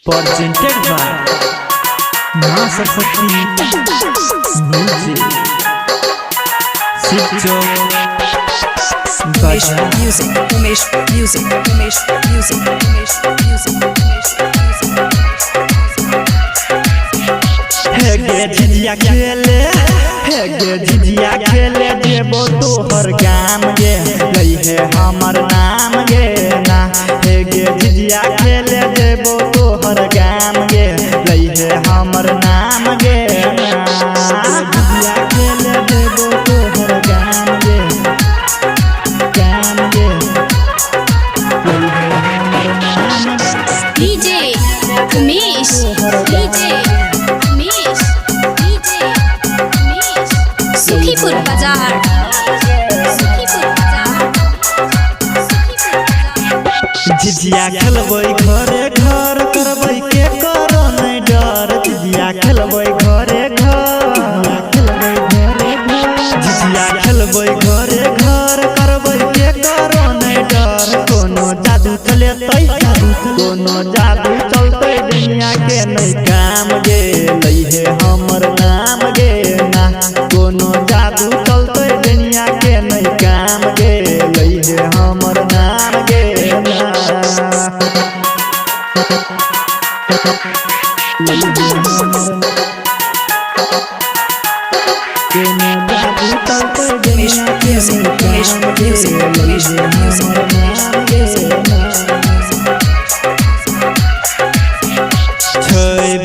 presented by मां Saraswati music सिद्धो झिझिया खेले झिझिया खेले देबो तोहर गाम गे गई है हमर नाम गे ना हे गे झिझिया खेले देबो तोहर गाम गे गई है हमर नाम गे ना झिझिया खेले देबो तोहर गाम गे गई है हमर नाम डीजे उमेश सुखीपुर बाजार झिझिया खेलबै घरे घर करबै के करो नहीं डर झिझिया खेलबै घरे घर झिझिया खेलबै घरे घर करबै के करो नहीं डर कोनो जादू चलेतै कोनो जादू चलतै दुनिया के नहीं काम गे लई है हमर नाम गे ना कोनो जादू चलतै दुनिया के नहीं काम गे लई है हमर नाम गे ना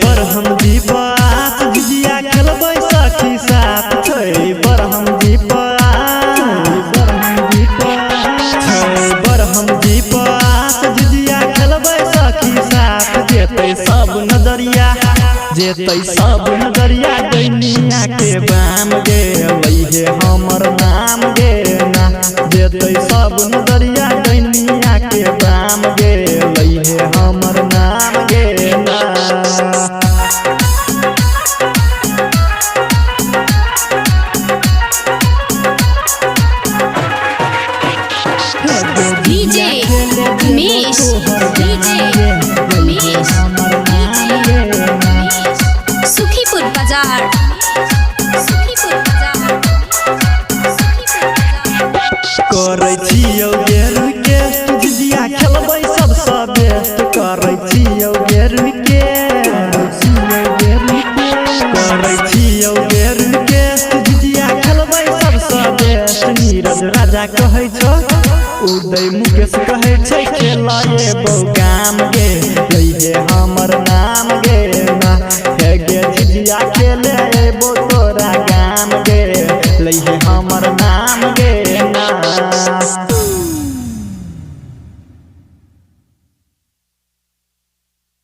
बरहम दीपात झिझिया खेलबै सखी साथ बरहम दीपात झिझिया खेलबै सखी साथ जेतै सब नजरिया दैनिया के बाम गे लई है हमर नाम गे ना जेतै सब नजरिया दैनिया के बाम गे लई है हमर नाम गे ना डीजे उमेश सुखीपुर बाजार करै छियौ गे रिक्वेस्ट झिझिया खेलबै सबसँ बेस्ट करै छियौ गे रिक्वेस्ट झिझिया खेलबै सबसँ बेस्ट नीरज राजा कहै छ उदय मुकेश कहै छै खेलाए बौगा